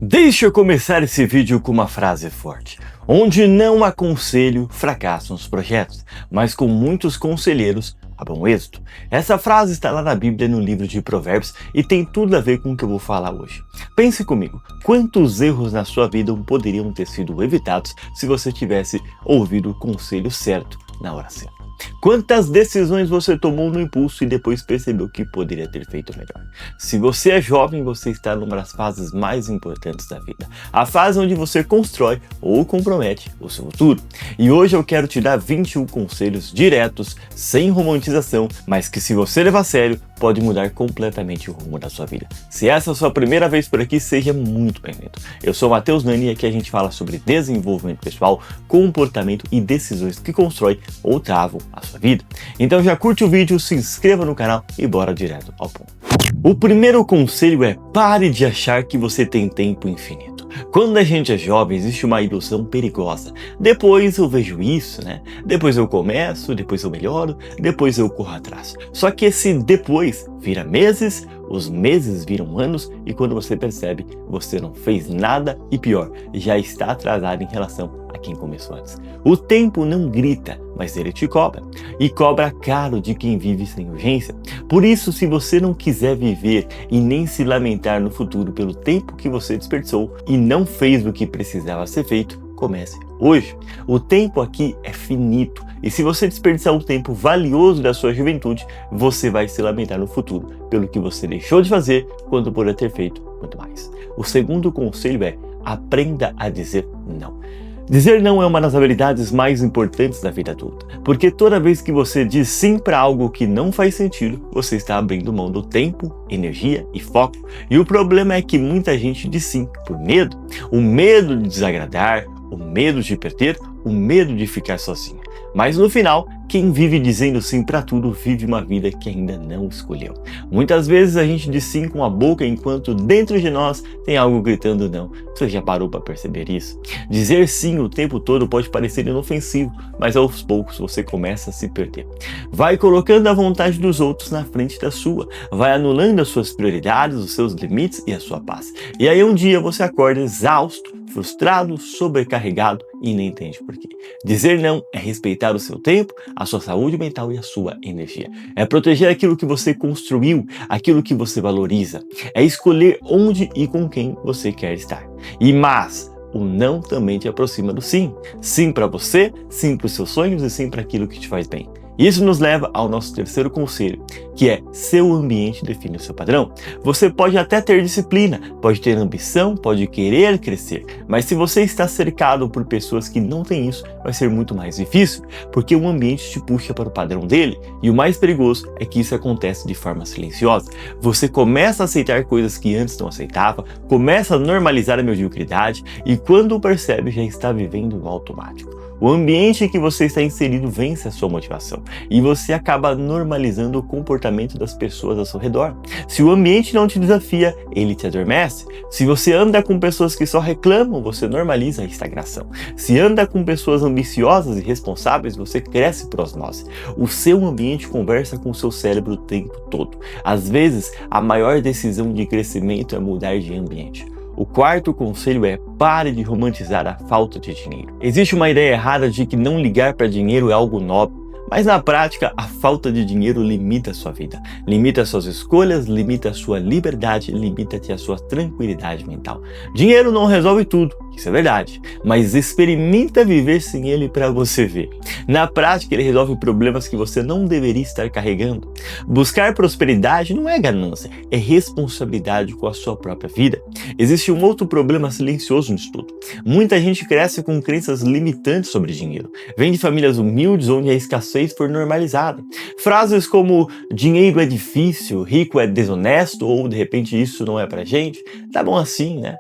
Deixa eu começar esse vídeo com uma frase forte, onde não aconselho fracassam os projetos, mas com muitos conselheiros há bom êxito. Essa frase está lá na Bíblia no livro de Provérbios e tem tudo a ver com o que eu vou falar hoje. Pense comigo, quantos erros na sua vida poderiam ter sido evitados se você tivesse ouvido o conselho certo na hora certa? Quantas decisões você tomou no impulso e depois percebeu que poderia ter feito melhor? Se você é jovem, você está numa das fases mais importantes da vida. A fase onde você constrói ou compromete o seu futuro. E hoje eu quero te dar 21 conselhos diretos, sem romantização, mas que se você levar a sério, pode mudar completamente o rumo da sua vida. Se essa é a sua primeira vez por aqui, seja muito bem-vindo. Eu sou Matheus Nani e aqui a gente fala sobre desenvolvimento pessoal, comportamento e decisões que constroem ou travam a sua vida. Então já curte o vídeo, se inscreva no canal e bora direto ao ponto. O primeiro conselho é: pare de achar que você tem tempo infinito. Quando a gente é jovem, existe uma ilusão perigosa. Depois eu vejo isso, né? Depois eu começo, depois eu melhoro, depois eu corro atrás. Só que esse depois vira meses, os meses viram anos e quando você percebe, você não fez nada e pior, já está atrasado em relação a quem começou antes. O tempo não grita, mas ele te cobra. E cobra caro de quem vive sem urgência. Por isso, se você não quiser viver e nem se lamentar no futuro pelo tempo que você desperdiçou e não fez o que precisava ser feito, comece hoje. O tempo aqui é finito e se você desperdiçar um tempo valioso da sua juventude, você vai se lamentar no futuro pelo que você deixou de fazer quando poderia ter feito muito mais. O segundo conselho é: aprenda a dizer não. Dizer não é uma das habilidades mais importantes da vida adulta, porque toda vez que você diz sim para algo que não faz sentido, você está abrindo mão do tempo, energia e foco. E o problema é que muita gente diz sim por medo. O medo de desagradar, o medo de perder, o medo de ficar sozinho. Mas no final, quem vive dizendo sim para tudo vive uma vida que ainda não escolheu. Muitas vezes a gente diz sim com a boca enquanto dentro de nós tem algo gritando não. Você já parou para perceber isso? Dizer sim o tempo todo pode parecer inofensivo, mas aos poucos você começa a se perder. Vai colocando a vontade dos outros na frente da sua, vai anulando as suas prioridades, os seus limites e a sua paz. E aí um dia você acorda exausto, frustrado, sobrecarregado e nem entende por quê. Dizer não é respeitar o seu tempo, a sua saúde mental e a sua energia. É proteger aquilo que você construiu, aquilo que você valoriza. É escolher onde e com quem você quer estar. Mas o não também te aproxima do sim. Sim para você, sim para os seus sonhos e sim para aquilo que te faz bem. Isso nos leva ao nosso terceiro conselho, que é: seu ambiente define o seu padrão. Você pode até ter disciplina, pode ter ambição, pode querer crescer, mas se você está cercado por pessoas que não têm isso, vai ser muito mais difícil, porque o ambiente te puxa para o padrão dele. E o mais perigoso é que isso acontece de forma silenciosa. Você começa a aceitar coisas que antes não aceitava, começa a normalizar a mediocridade e quando percebe já está vivendo no automático. O ambiente em que você está inserido vence a sua motivação e você acaba normalizando o comportamento das pessoas ao seu redor. Se o ambiente não te desafia, ele te adormece. Se você anda com pessoas que só reclamam, você normaliza a estagnação. Se anda com pessoas ambiciosas e responsáveis, você cresce por osmose. O seu ambiente conversa com o seu cérebro o tempo todo. Às vezes, a maior decisão de crescimento é mudar de ambiente. O quarto conselho é: pare de romantizar a falta de dinheiro. Existe uma ideia errada de que não ligar para dinheiro é algo nobre. Mas na prática, a falta de dinheiro limita a sua vida, limita as suas escolhas, limita a sua liberdade, limita-te a sua tranquilidade mental. Dinheiro não resolve tudo, isso é verdade, mas experimenta viver sem ele para você ver. Na prática, ele resolve problemas que você não deveria estar carregando. Buscar prosperidade não é ganância, é responsabilidade com a sua própria vida. Existe um outro problema silencioso nisso tudo. Muita gente cresce com crenças limitantes sobre dinheiro. Vem de famílias humildes onde a escassez for normalizada. Frases como dinheiro é difícil, rico é desonesto ou de repente isso não é pra gente, tá bom assim, né?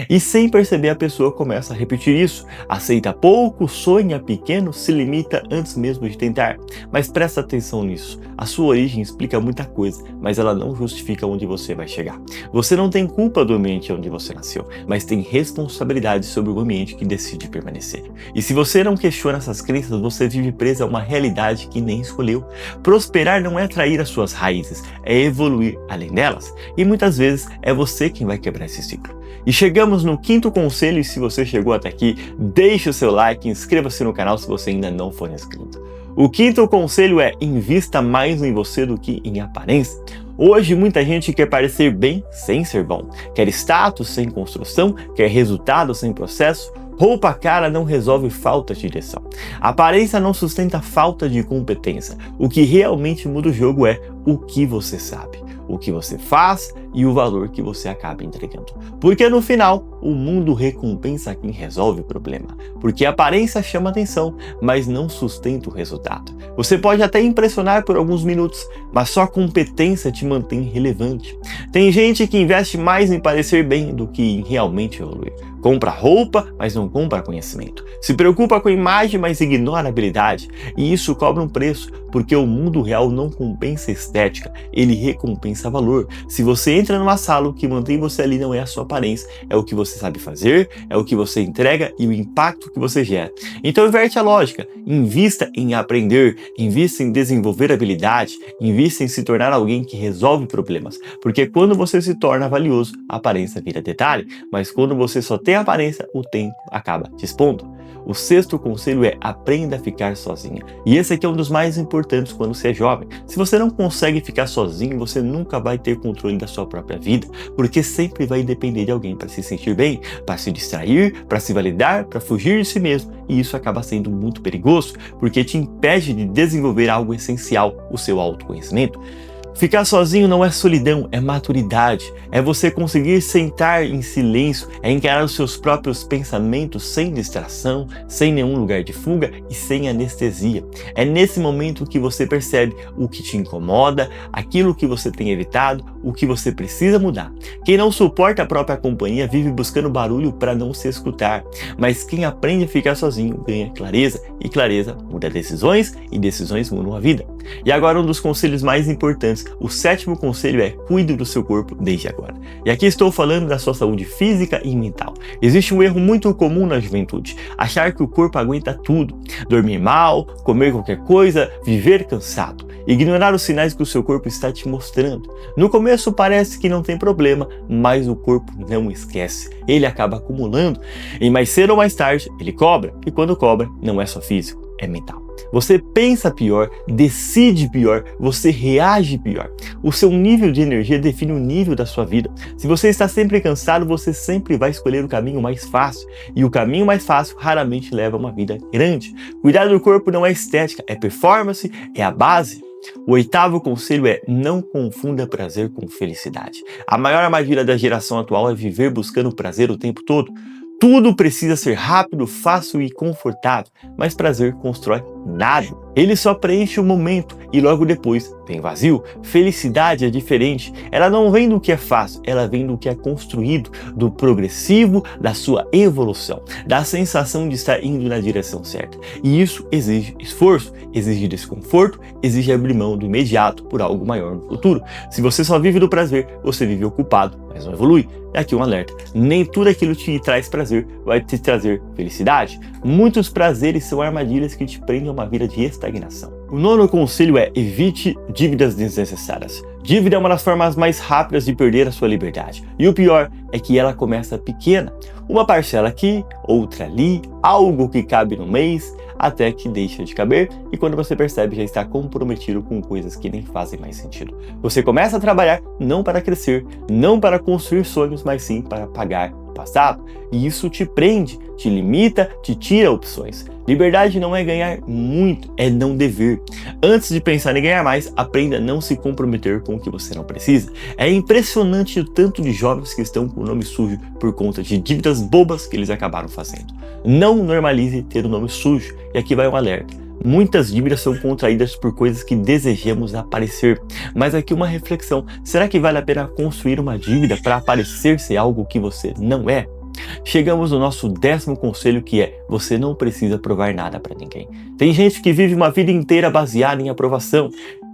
E sem perceber a pessoa começa a repetir isso, aceita pouco, sonha pequeno, se limita antes mesmo de tentar. Mas presta atenção nisso, a sua origem explica muita coisa, mas ela não justifica onde você vai chegar. Você não tem culpa do ambiente onde você nasceu, mas tem responsabilidade sobre o ambiente que decide permanecer. E se você não questiona essas crenças, você vive preso a uma realidade que nem escolheu. Prosperar não é atrair as suas raízes, é evoluir além delas. E muitas vezes é você quem vai quebrar esse ciclo. E chegamos no quinto conselho, e se você chegou até aqui, deixe o seu like e inscreva-se no canal se você ainda não for inscrito. O quinto conselho é: invista mais em você do que em aparência. Hoje muita gente quer parecer bem sem ser bom, quer status sem construção, quer resultado sem processo. Roupa cara não resolve falta de direção. A aparência não sustenta falta de competência. O que realmente muda o jogo é o que você sabe, o que você faz e o valor que você acaba entregando. Porque no final, o mundo recompensa quem resolve o problema. Porque a aparência chama atenção, mas não sustenta o resultado. Você pode até impressionar por alguns minutos, mas só a competência te mantém relevante. Tem gente que investe mais em parecer bem do que em realmente evoluir. Compra roupa, mas não compra conhecimento. Se preocupa com a imagem, mas ignora a habilidade. E isso cobra um preço, porque o mundo real não compensa estética, ele recompensa valor. Se você entra numa sala, o que mantém você ali não é a sua aparência, é o que você sabe fazer, é o que você entrega e o impacto que você gera. Então inverte a lógica, invista em aprender, invista em desenvolver habilidade, invista em se tornar alguém que resolve problemas. Porque quando você se torna valioso, a aparência vira detalhe, mas quando você só tem aparência, o tempo acaba te expondo. O sexto conselho é: aprenda a ficar sozinha. E esse aqui é um dos mais importantes quando você é jovem. Se você não consegue ficar sozinho, você nunca vai ter controle da sua própria vida, porque sempre vai depender de alguém para se sentir bem, para se distrair, para se validar, para fugir de si mesmo. E isso acaba sendo muito perigoso, porque te impede de desenvolver algo essencial, o seu autoconhecimento. Ficar sozinho não é solidão, é maturidade. É você conseguir sentar em silêncio, é encarar os seus próprios pensamentos sem distração, sem nenhum lugar de fuga e sem anestesia. É nesse momento que você percebe o que te incomoda, aquilo que você tem evitado, o que você precisa mudar. Quem não suporta a própria companhia vive buscando barulho para não se escutar. Mas quem aprende a ficar sozinho ganha clareza, e clareza muda decisões, e decisões mudam a vida. E agora um dos conselhos mais importantes. O sétimo conselho é: cuide do seu corpo desde agora. E aqui estou falando da sua saúde física e mental. Existe um erro muito comum na juventude: achar que o corpo aguenta tudo. Dormir mal, comer qualquer coisa, viver cansado. Ignorar os sinais que o seu corpo está te mostrando. No começo parece que não tem problema, mas o corpo não esquece. Ele acaba acumulando e mais cedo ou mais tarde ele cobra. E quando cobra, não é só físico, é mental. Você pensa pior, decide pior, você reage pior. O seu nível de energia define o nível da sua vida. Se você está sempre cansado, você sempre vai escolher o caminho mais fácil. E o caminho mais fácil raramente leva a uma vida grande. Cuidar do corpo não é estética, é performance, é a base. O oitavo conselho é: não confunda prazer com felicidade. A maior armadilha da geração atual é viver buscando prazer o tempo todo. Tudo precisa ser rápido, fácil e confortável, mas prazer constrói nada. Ele só preenche o momento e logo depois vem vazio. Felicidade é diferente. Ela não vem do que é fácil, ela vem do que é construído, do progressivo, da sua evolução, da sensação de estar indo na direção certa. E isso exige esforço, exige desconforto, exige abrir mão do imediato por algo maior no futuro. Se você só vive do prazer, você vive ocupado, mas não evolui. E aqui um alerta: nem tudo aquilo que te traz prazer vai te trazer felicidade. Muitos prazeres são armadilhas que te prendem a uma vida de estagnação. O nono conselho é: evite dívidas desnecessárias. Dívida é uma das formas mais rápidas de perder a sua liberdade. E o pior é que ela começa pequena. Uma parcela aqui, outra ali, algo que cabe no mês, até que deixa de caber, e quando você percebe, já está comprometido com coisas que nem fazem mais sentido. Você começa a trabalhar não para crescer, não para construir sonhos, mas sim para pagar o passado. E isso te prende, te limita, te tira opções. Liberdade não é ganhar muito, é não dever. Antes de pensar em ganhar mais, aprenda a não se comprometer com o que você não precisa. É impressionante o tanto de jovens que estão com o nome sujo por conta de dívidas bobas que eles acabaram fazendo. Não normalize ter o nome sujo. E aqui vai um alerta: muitas dívidas são contraídas por coisas que desejamos aparecer. Mas aqui uma reflexão: será que vale a pena construir uma dívida para aparecer ser algo que você não é? Chegamos no nosso 10º conselho, que é: você não precisa provar nada para ninguém. Tem gente que vive uma vida inteira baseada em aprovação.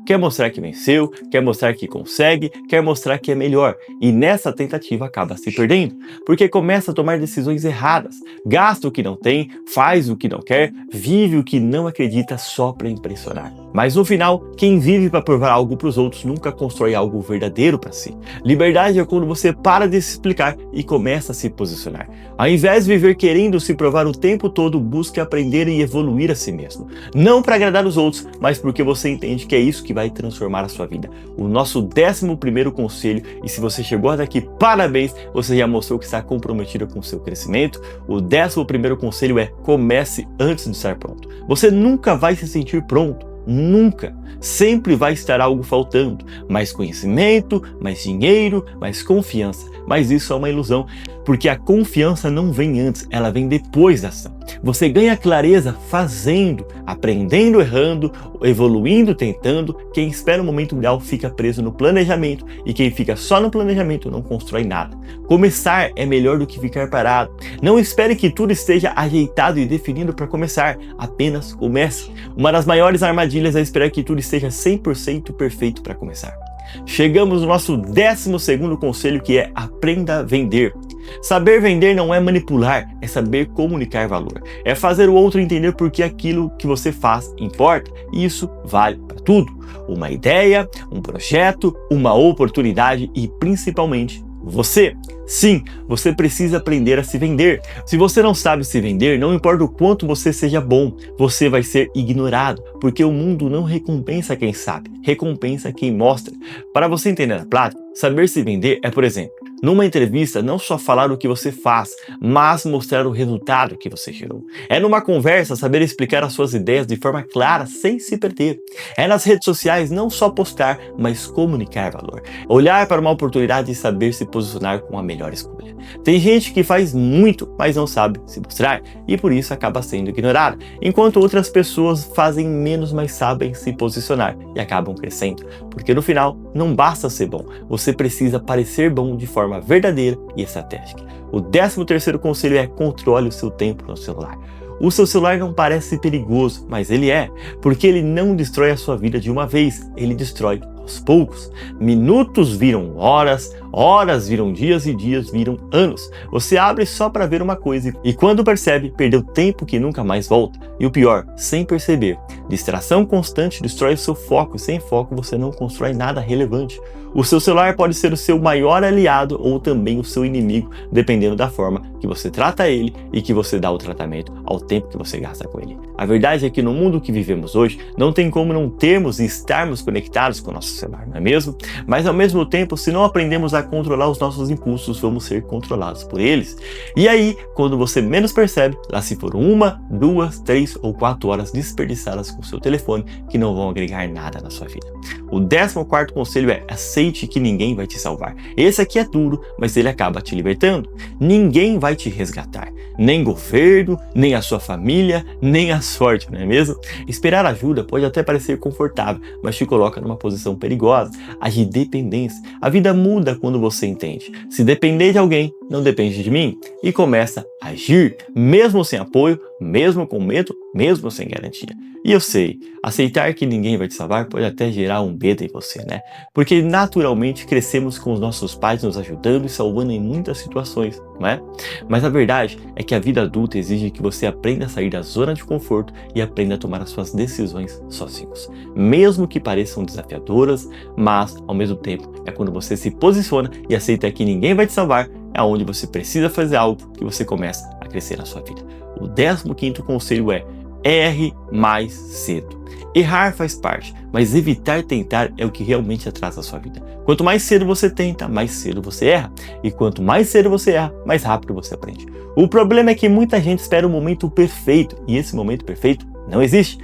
quer mostrar que venceu, quer mostrar que consegue, quer mostrar que é melhor. E nessa tentativa acaba se perdendo, porque começa a tomar decisões erradas, gasta o que não tem, faz o que não quer, vive o que não acredita só para impressionar. Mas no final, quem vive para provar algo para os outros nunca constrói algo verdadeiro para si. Liberdade é quando você para de se explicar e começa a se posicionar. Ao invés de viver querendo se provar o tempo todo, busque aprender e evoluir a si mesmo. Não para agradar os outros, mas porque você entende que é isso que vai transformar a sua vida. O nosso 11º conselho, e se você chegou até aqui, parabéns, você já mostrou que está comprometido com o seu crescimento. O 11º conselho é: comece antes de estar pronto. Você nunca vai se sentir pronto. Nunca. Sempre vai estar algo faltando. Mais conhecimento, mais dinheiro, mais confiança. Mas isso é uma ilusão, porque a confiança não vem antes, ela vem depois da ação. Você ganha clareza fazendo, aprendendo, errando, evoluindo, tentando. Quem espera o momento ideal fica preso no planejamento, e quem fica só no planejamento não constrói nada. Começar é melhor do que ficar parado. Não espere que tudo esteja ajeitado e definido para começar, apenas comece. Uma das maiores armadilhas é esperar que tudo esteja 100% perfeito para começar. Chegamos no nosso 12º conselho, que é: aprenda a vender. Saber vender não é manipular, é saber comunicar valor. É fazer o outro entender por que aquilo que você faz importa, e isso vale para tudo. Uma ideia, um projeto, uma oportunidade e principalmente você. Sim, você precisa aprender a se vender. Se você não sabe se vender, não importa o quanto você seja bom, você vai ser ignorado, porque o mundo não recompensa quem sabe, recompensa quem mostra. Para você entender na prática, saber se vender é, por exemplo, numa entrevista, não só falar o que você faz, mas mostrar o resultado que você gerou. É numa conversa saber explicar as suas ideias de forma clara, sem se perder. É nas redes sociais não só postar, mas comunicar valor. Olhar para uma oportunidade e saber se posicionar com a melhor escolha. Tem gente que faz muito, mas não sabe se mostrar, e por isso acaba sendo ignorada, enquanto outras pessoas fazem menos, mas sabem se posicionar e acabam crescendo. Porque no final, não basta ser bom, você precisa parecer bom de forma verdadeira e estratégica. O 13º conselho é: controle o seu tempo no celular. O seu celular não parece perigoso, mas ele é, porque ele não destrói a sua vida de uma vez, ele destrói aos poucos. Minutos viram horas, horas viram dias e dias viram anos. Você abre só para ver uma coisa e quando percebe, perdeu tempo que nunca mais volta. E o pior, sem perceber. Distração constante destrói o seu foco, e sem foco você não constrói nada relevante. O seu celular pode ser o seu maior aliado ou também o seu inimigo, dependendo da forma que você trata ele e que você dá o tratamento ao tempo que você gasta com ele. A verdade é que no mundo que vivemos hoje, não tem como não termos e estarmos conectados com o nosso celular, não é mesmo? Mas ao mesmo tempo, se não aprendemos a controlar os nossos impulsos, vamos ser controlados por eles. E aí, quando você menos percebe, lá se for 1, 2, 3 ou 4 horas desperdiçadas com o seu telefone, que não vão agregar nada na sua vida. O 14º conselho é: aceite que ninguém vai te salvar. Esse aqui é duro, mas ele acaba te libertando. Ninguém vai te resgatar. Nem governo, nem a sua família, nem a sorte, não é mesmo? Esperar ajuda pode até parecer confortável, mas te coloca numa posição perigosa, a de dependência. A vida muda quando você entende. Se depender de alguém, não depende de mim. E começa a agir, mesmo sem apoio, mesmo com medo, mesmo sem garantia. E eu sei, aceitar que ninguém vai te salvar pode até gerar um medo em você, né? Porque naturalmente crescemos com os nossos pais nos ajudando e salvando em muitas situações, não é? Mas a verdade é que a vida adulta exige que você aprenda a sair da zona de conforto e aprenda a tomar as suas decisões sozinhos. Mesmo que pareçam desafiadoras, mas ao mesmo tempo é quando você se posiciona e aceita que ninguém vai te salvar, é onde você precisa fazer algo que você começa a crescer na sua vida. O 15º conselho é: erre mais cedo. Errar faz parte, mas evitar tentar é o que realmente atrasa a sua vida. Quanto mais cedo você tenta, mais cedo você erra. E quanto mais cedo você erra, mais rápido você aprende. O problema é que muita gente espera o momento perfeito, e esse momento perfeito não existe.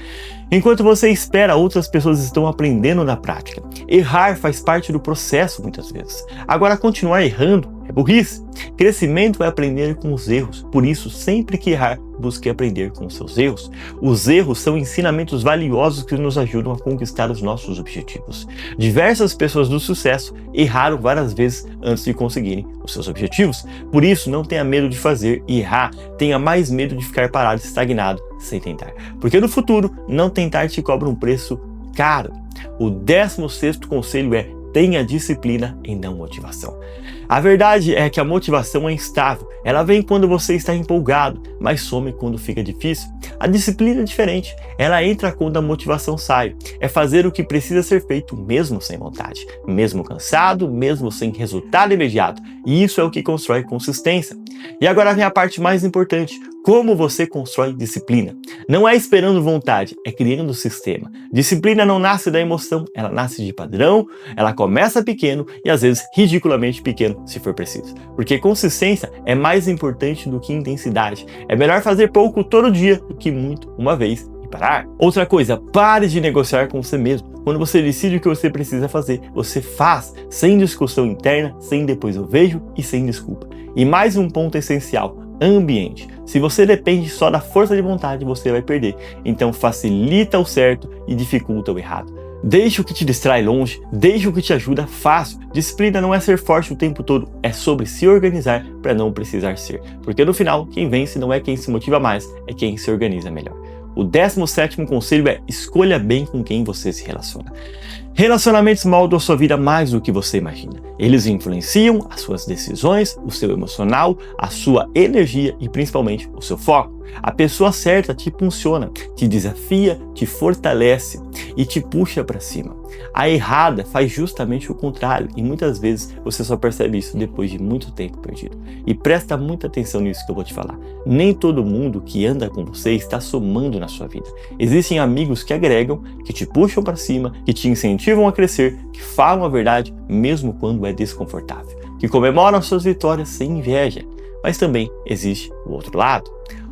Enquanto você espera, outras pessoas estão aprendendo na prática. Errar faz parte do processo muitas vezes. Agora, continuar errando é burrice. Crescimento é aprender com os erros. Por isso, sempre que errar, busque aprender com os seus erros. Os erros são ensinamentos valiosos que nos ajudam a conquistar os nossos objetivos. Diversas pessoas do sucesso erraram várias vezes antes de conseguirem os seus objetivos. Por isso, não tenha medo de fazer e errar. Tenha mais medo de ficar parado e estagnado sem tentar. Porque no futuro, não tentar te cobra um preço caro. O 16º conselho é: tenha disciplina e não motivação. A verdade é que a motivação é instável. Ela vem quando você está empolgado, mas some quando fica difícil. A disciplina é diferente. Ela entra quando a motivação sai. É fazer o que precisa ser feito mesmo sem vontade, mesmo cansado, mesmo sem resultado imediato. E isso é o que constrói consistência. E agora vem a parte mais importante. Como você constrói disciplina? Não é esperando vontade, é criando sistema. Disciplina não nasce da emoção, ela nasce de padrão, ela começa pequeno e às vezes ridiculamente pequeno, se for preciso. Porque consistência é mais importante do que intensidade. É melhor fazer pouco todo dia do que muito uma vez e parar. Outra coisa, pare de negociar com você mesmo. Quando você decide o que você precisa fazer, você faz, sem discussão interna, sem depois eu vejo e sem desculpa. E mais um ponto essencial: ambiente. Se você depende só da força de vontade, você vai perder. Então facilita o certo e dificulta o errado. Deixe o que te distrai longe, deixe o que te ajuda fácil. Disciplina não é ser forte o tempo todo, é sobre se organizar para não precisar ser. Porque no final, quem vence não é quem se motiva mais, é quem se organiza melhor. O 17º conselho é: escolha bem com quem você se relaciona. Relacionamentos moldam a sua vida mais do que você imagina. Eles influenciam as suas decisões, o seu emocional, a sua energia e principalmente o seu foco. A pessoa certa te impulsiona, te desafia, te fortalece e te puxa para cima. A errada faz justamente o contrário e muitas vezes você só percebe isso depois de muito tempo perdido. E presta muita atenção nisso que eu vou te falar. Nem todo mundo que anda com você está somando na sua vida. Existem amigos que agregam, que te puxam para cima, que te incentivam a crescer, que falam a verdade mesmo quando é desconfortável, que comemoram suas vitórias sem inveja. Mas também existe o outro lado.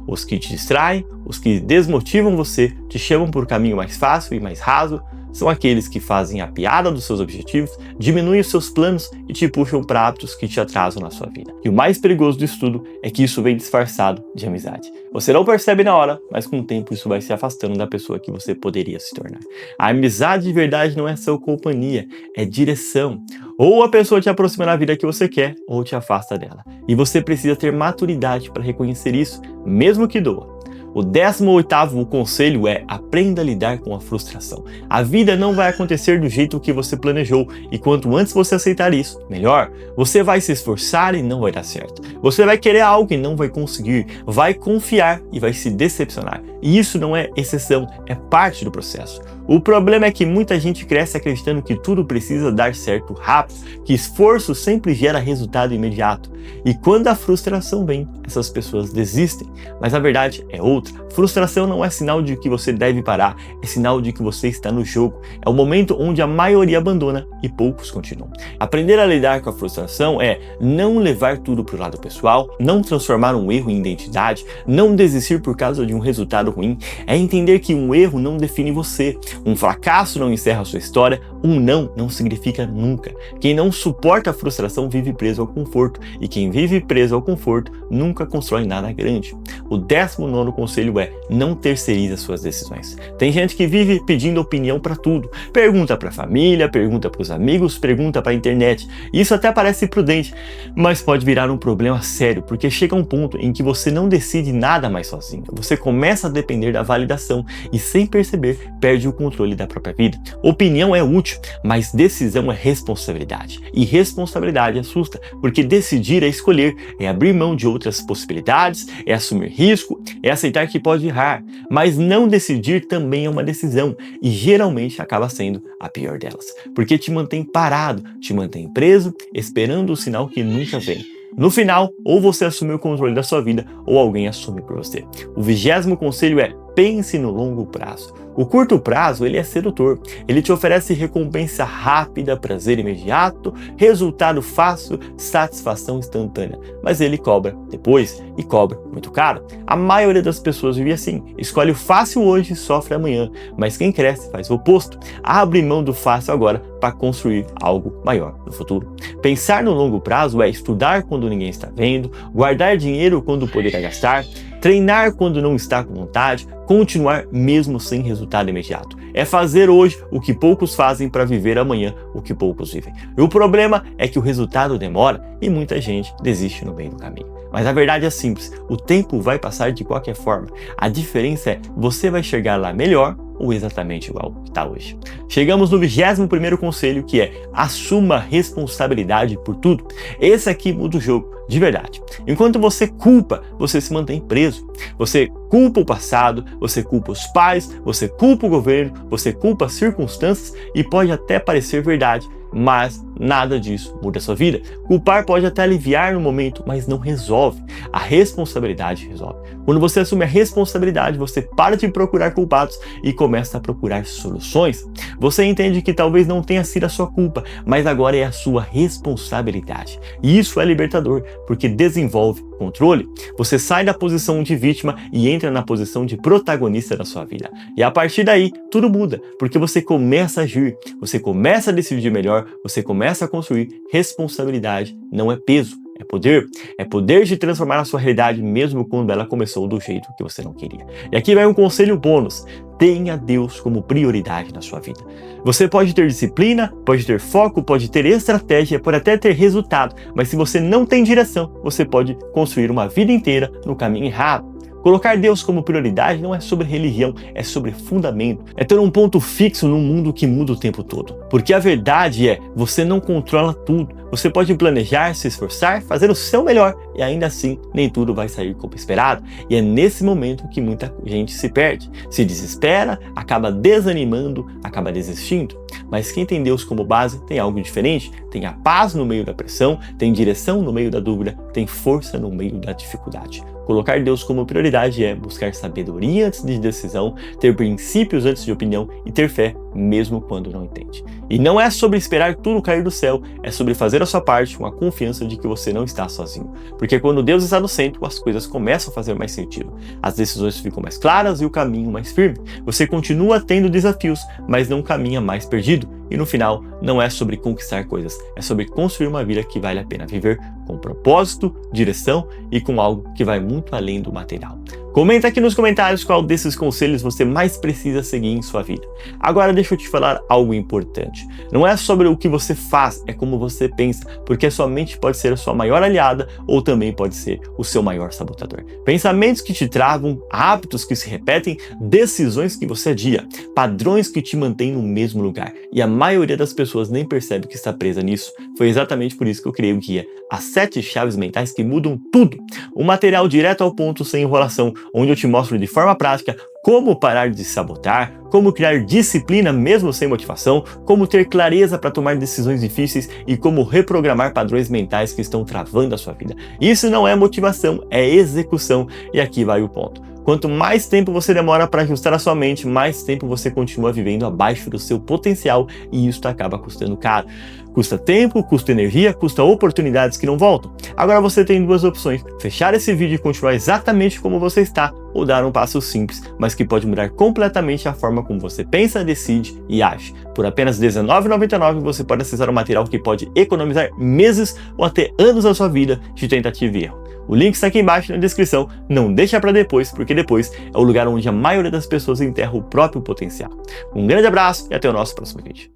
Os que te distraem, os que desmotivam você, te chamam por um caminho mais fácil e mais raso, são aqueles que fazem a piada dos seus objetivos, diminuem os seus planos e te puxam para hábitos que te atrasam na sua vida. E o mais perigoso disso tudo é que isso vem disfarçado de amizade. Você não percebe na hora, mas com o tempo isso vai se afastando da pessoa que você poderia se tornar. A amizade de verdade não é sua companhia, é direção. Ou a pessoa te aproxima na vida que você quer, ou te afasta dela. E você precisa ter maturidade para reconhecer isso, mesmo que doa. O 18º conselho é: aprenda a lidar com a frustração. A vida não vai acontecer do jeito que você planejou e quanto antes você aceitar isso, melhor. Você vai se esforçar e não vai dar certo. Você vai querer algo e não vai conseguir, vai confiar e vai se decepcionar. E isso não é exceção, é parte do processo. O problema é que muita gente cresce acreditando que tudo precisa dar certo rápido, que esforço sempre gera resultado imediato. E quando a frustração vem, essas pessoas desistem. Mas a verdade é outra. Frustração não é sinal de que você deve parar, é sinal de que você está no jogo. É o momento onde a maioria abandona e poucos continuam. Aprender a lidar com a frustração é não levar tudo para o lado pessoal, não transformar um erro em identidade, não desistir por causa de um resultado ruim. É entender que um erro não define você. Um fracasso não encerra a sua história, um não significa nunca. Quem não suporta a frustração vive preso ao conforto, e quem vive preso ao conforto nunca constrói nada grande. O 19º conselho é: não terceirize as suas decisões. Tem gente que vive pedindo opinião para tudo. Pergunta para a família, pergunta para os amigos, pergunta para a internet. Isso até parece prudente, mas pode virar um problema sério, porque chega um ponto em que você não decide nada mais sozinho. Você começa a depender da validação e, sem perceber, perde o controle da própria vida. Opinião é útil, mas decisão é responsabilidade. E responsabilidade assusta, porque decidir é escolher, é abrir mão de outras possibilidades, é assumir risco, é aceitar que pode errar. Mas não decidir também é uma decisão, e geralmente acaba sendo a pior delas, porque te mantém parado, te mantém preso, esperando o sinal que nunca vem. No final, ou você assume o controle da sua vida, ou alguém assume por você. O 20º conselho é: pense no longo prazo. O curto prazo, ele é sedutor. Ele te oferece recompensa rápida, prazer imediato, resultado fácil, satisfação instantânea. Mas ele cobra depois, e cobra muito caro. A maioria das pessoas vive assim. Escolhe o fácil hoje e sofre amanhã. Mas quem cresce faz o oposto. Abre mão do fácil agora para construir algo maior no futuro. Pensar no longo prazo é estudar quando ninguém está vendo, guardar dinheiro quando poderá gastar, treinar quando não está com vontade, continuar mesmo sem resultado imediato. É fazer hoje o que poucos fazem para viver amanhã o que poucos vivem. E o problema é que o resultado demora e muita gente desiste no meio do caminho. Mas a verdade é simples, o tempo vai passar de qualquer forma. A diferença é: você vai chegar lá melhor ou exatamente igual que está hoje. Chegamos no 21º conselho, que é: assuma responsabilidade por tudo. Esse aqui muda o jogo, de verdade. Enquanto você culpa, você se mantém preso. Você culpa o passado, você culpa os pais, você culpa o governo, você culpa as circunstâncias e pode até parecer verdade, mas nada disso muda a sua vida. Culpar pode até aliviar no momento, mas não resolve. A responsabilidade resolve. Quando você assume a responsabilidade, você para de procurar culpados e começa a procurar soluções. Você entende que talvez não tenha sido a sua culpa, mas agora é a sua responsabilidade. E isso é libertador, porque desenvolve controle. Você sai da posição de vítima e entra na posição de protagonista da sua vida. E a partir daí, tudo muda, porque você começa a agir, você começa a decidir melhor, você começa a construir. Responsabilidade não é peso, é poder. É poder de transformar a sua realidade mesmo quando ela começou do jeito que você não queria. E aqui vai um conselho bônus: tenha Deus como prioridade na sua vida. Você pode ter disciplina, pode ter foco, pode ter estratégia, pode até ter resultado, mas se você não tem direção, você pode construir uma vida inteira no caminho errado. Colocar Deus como prioridade não é sobre religião, é sobre fundamento. É ter um ponto fixo num mundo que muda o tempo todo. Porque a verdade é, você não controla tudo. Você pode planejar, se esforçar, fazer o seu melhor e ainda assim nem tudo vai sair como esperado. E é nesse momento que muita gente se perde, se desespera, acaba desanimando, acaba desistindo. Mas quem tem Deus como base tem algo diferente, tem a paz no meio da pressão, tem direção no meio da dúvida, tem força no meio da dificuldade. Colocar Deus como prioridade é buscar sabedoria antes de decisão, ter princípios antes de opinião e ter fé mesmo quando não entende. E não é sobre esperar tudo cair do céu, é sobre fazer a sua parte com a confiança de que você não está sozinho. Porque quando Deus está no centro, as coisas começam a fazer mais sentido. As decisões ficam mais claras e o caminho mais firme. Você continua tendo desafios, mas não caminha mais perdido. E no final, não é sobre conquistar coisas, é sobre construir uma vida que vale a pena viver com propósito, direção e com algo que vai muito além do material. Comenta aqui nos comentários qual desses conselhos você mais precisa seguir em sua vida. Agora deixa eu te falar algo importante. Não é sobre o que você faz, é como você pensa, porque a sua mente pode ser a sua maior aliada ou também pode ser o seu maior sabotador. Pensamentos que te travam, hábitos que se repetem, decisões que você adia, padrões que te mantêm no mesmo lugar. E a maioria das pessoas nem percebe que está presa nisso. Foi exatamente por isso que eu criei o guia As 7 Chaves Mentais que Mudam Tudo. Um material direto ao ponto, sem enrolação, onde eu te mostro de forma prática como parar de se sabotar, como criar disciplina mesmo sem motivação, como ter clareza para tomar decisões difíceis e como reprogramar padrões mentais que estão travando a sua vida. Isso não é motivação, é execução, e aqui vai o ponto. Quanto mais tempo você demora para ajustar a sua mente, mais tempo você continua vivendo abaixo do seu potencial e isso acaba custando caro. Custa tempo, custa energia, custa oportunidades que não voltam. Agora você tem duas opções: fechar esse vídeo e continuar exatamente como você está, ou dar um passo simples, mas que pode mudar completamente a forma como você pensa, decide e age. Por apenas R$19,99 você pode acessar um material que pode economizar meses ou até anos da sua vida de tentativa e erro. O link está aqui embaixo na descrição, não deixa para depois, porque depois é o lugar onde a maioria das pessoas enterra o próprio potencial. Um grande abraço e até o nosso próximo vídeo.